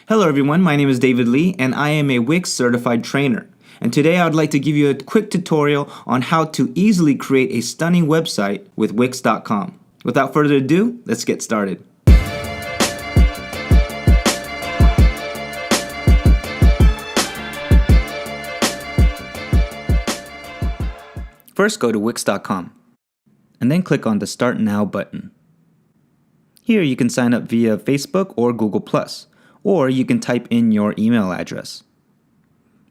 Hello everyone, my name is David Lee and I am a Wix certified trainer. And today I would like to give you a quick tutorial on how to easily create a stunning website with Wix.com. Without further ado, let's get started. First, go to Wix.com and then click on the Start Now button. Here you can sign up via Facebook or Google+, or you can type in your email address.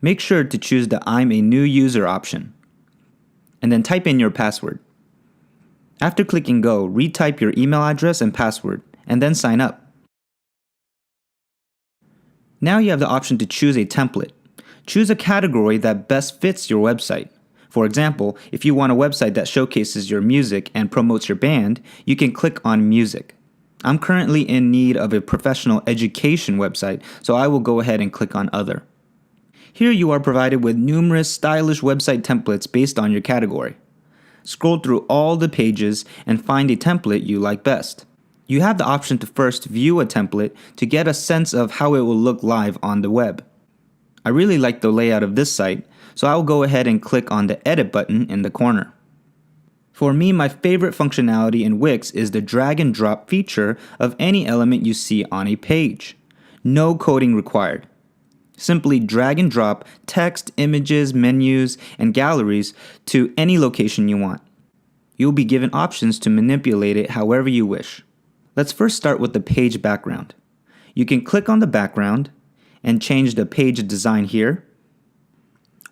Make sure to choose the I'm a new user option, and then type in your password. After clicking go, retype your email address and password, and then sign up. Now you have the option to choose a template. Choose a category that best fits your website. For example, if you want a website that showcases your music and promotes your band, you can click on Music. I'm currently in need of a professional education website, so I will go ahead and click on Other. Here you are provided with numerous stylish website templates based on your category. Scroll through all the pages and find a template you like best. You have the option to first view a template to get a sense of how it will look live on the web. I really like the layout of this site, so I will go ahead and click on the Edit button in the corner. For me, my favorite functionality in Wix is the drag and drop feature of any element you see on a page. No coding required. Simply drag and drop text, images, menus, and galleries to any location you want. You'll be given options to manipulate it however you wish. Let's first start with the page background. You can click on the background and change the page design here,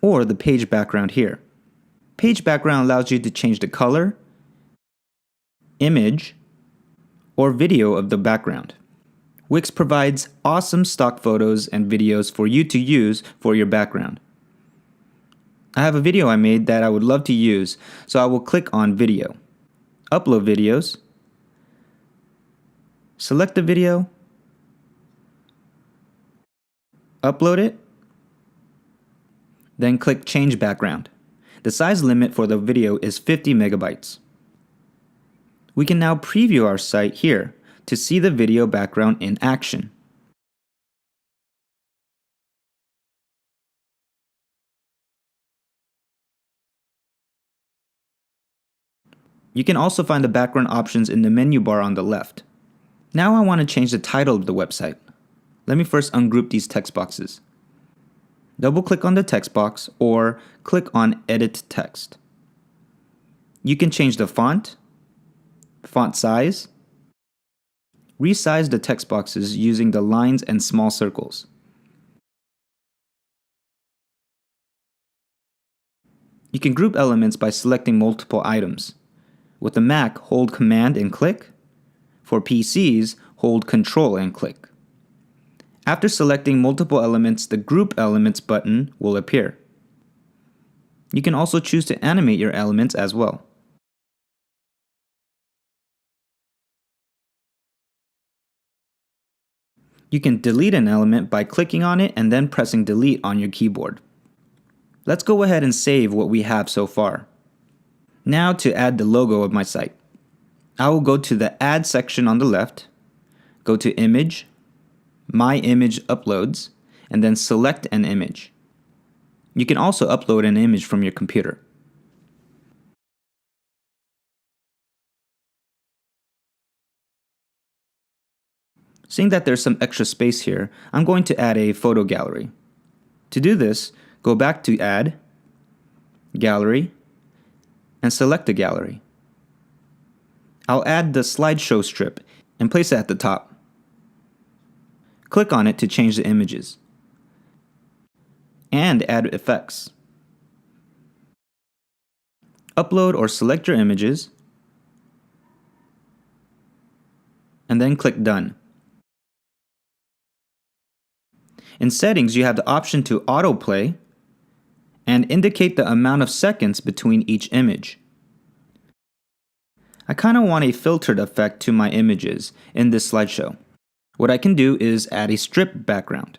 or the page background here. Page background allows you to change the color, image, or video of the background. Wix provides awesome stock photos and videos for you to use for your background. I have a video I made that I would love to use, so I will click on Video. Upload videos. Select the video. Upload it. Then click Change Background. The size limit for the video is 50 megabytes. We can now preview our site here to see the video background in action. You can also find the background options in the menu bar on the left. Now I want to change the title of the website. Let me first ungroup these text boxes. Double-click on the text box or click on Edit Text. You can change the font size, resize the text boxes using the lines and small circles. You can group elements by selecting multiple items. With the Mac, hold Command and click. For PCs, hold Control and click. After selecting multiple elements, the Group Elements button will appear. You can also choose to animate your elements as well. You can delete an element by clicking on it and then pressing Delete on your keyboard. Let's go ahead and save what we have so far. Now to add the logo of my site. I will go to the Add section on the left, go to Image, My Image Uploads, and then select an image. You can also upload an image from your computer. Seeing that there's some extra space here, I'm going to add a photo gallery. To do this, go back to Add, Gallery, and select the gallery. I'll add the slideshow strip and place it at the top. Click on it to change the images and add effects. Upload or select your images and then click Done. In settings, you have the option to autoplay and indicate the amount of seconds between each image. I kind of want a filtered effect to my images in this slideshow. What I can do is add a strip background.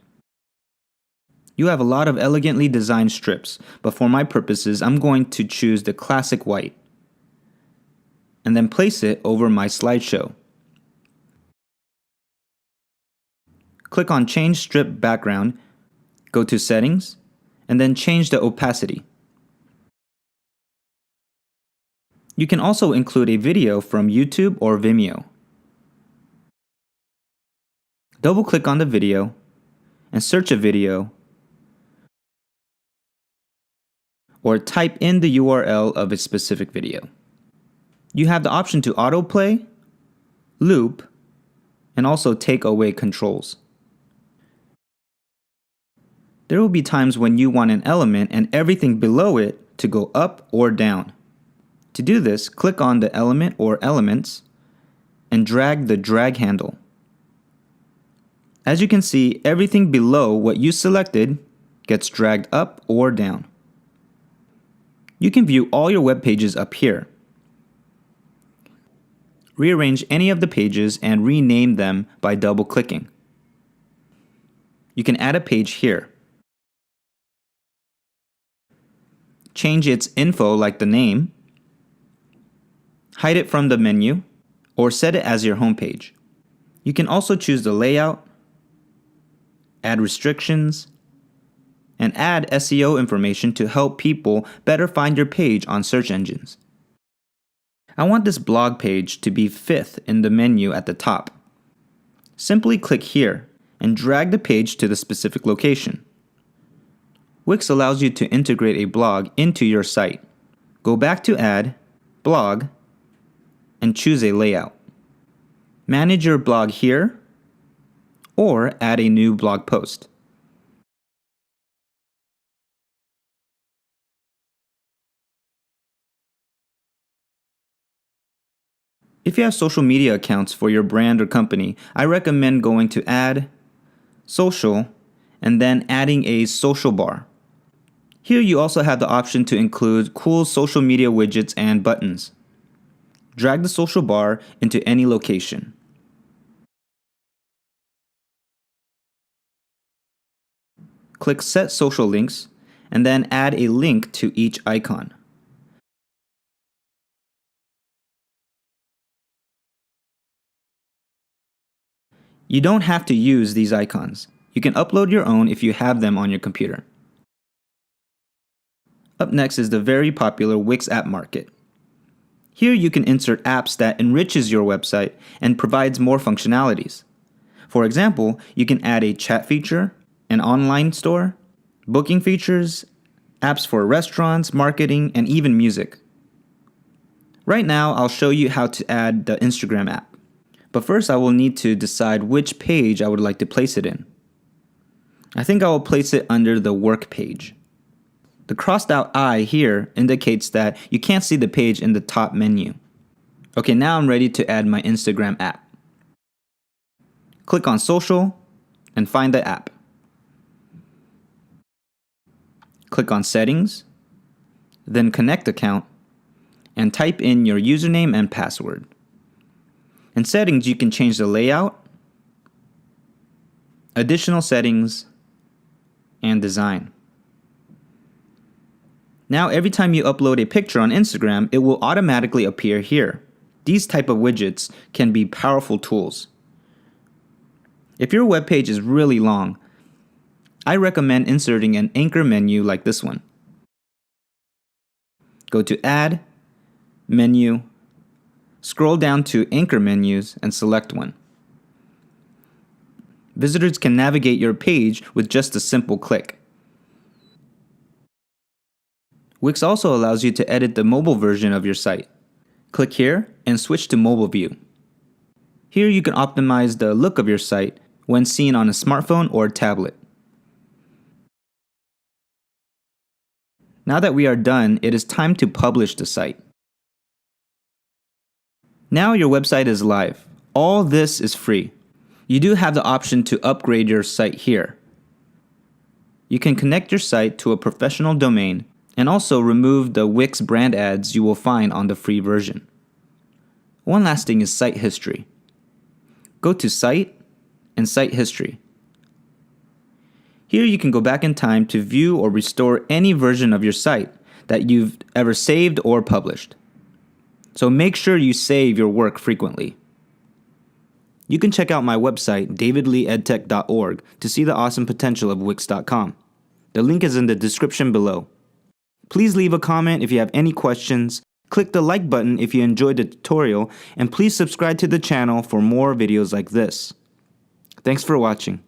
You have a lot of elegantly designed strips, but for my purposes, I'm going to choose the classic white and then place it over my slideshow. click on Change Strip Background, go to Settings, and then change the opacity. You can also include a video from YouTube or Vimeo. Double-click on the video and search a video, or type in the URL of a specific video. You have the option to autoplay, loop, and also take away controls. There will be times when you want an element and everything below it to go up or down. To do this, click on the element or elements and drag the drag handle. As you can see, everything below what you selected gets dragged up or down. You can view all your web pages up here. Rearrange any of the pages and rename them by double-clicking. You can add a page here. Change its info like the name, hide it from the menu, or set it as your home page. You can also choose the layout, add restrictions, and add SEO information to help people better find your page on search engines. I want this blog page to be 5th in the menu at the top. Simply click here and drag the page to the specific location. Wix allows you to integrate a blog into your site. Go back to Add, Blog, and choose a layout. Manage your blog here, or add a new blog post. If you have social media accounts for your brand or company, I recommend going to Add, Social, and then adding a social bar. Here you also have the option to include cool social media widgets and buttons. Drag the social bar into any location. Click Set Social Links, and then add a link to each icon. You don't have to use these icons. You can upload your own if you have them on your computer. Up next is the very popular Wix App Market. Here you can insert apps that enriches your website and provides more functionalities. For example, you can add a chat feature, an online store, booking features, apps for restaurants, marketing, and even music. Right now, I'll show you how to add the Instagram app. But first, I will need to decide which page I would like to place it in. I think I will place it under the work page. The crossed out I here indicates that you can't see the page in the top menu. Okay, now I'm ready to add my Instagram app. Click on Social and find the app. Click on Settings, then Connect Account, and type in your username and password. In Settings, you can change the layout, additional settings, and design. Now every time you upload a picture on Instagram, it will automatically appear here. These type of widgets can be powerful tools. If your web page is really long, I recommend inserting an anchor menu like this one. Go to Add, Menu, scroll down to Anchor Menus and select one. Visitors can navigate your page with just a simple click. Wix also allows you to edit the mobile version of your site. Click here and switch to Mobile View. Here you can optimize the look of your site when seen on a smartphone or tablet. Now that we are done, it is time to publish the site. Now your website is live. All this is free. You do have the option to upgrade your site here. You can connect your site to a professional domain and also remove the Wix brand ads you will find on the free version. One last thing is site history. Go to Site and Site History. Here you can go back in time to view or restore any version of your site that you've ever saved or published. So make sure you save your work frequently. You can check out my website, davidleeedtech.org, to see the awesome potential of Wix.com. The link is in the description below. Please leave a comment if you have any questions, click the like button if you enjoyed the tutorial, and please subscribe to the channel for more videos like this. Thanks for watching.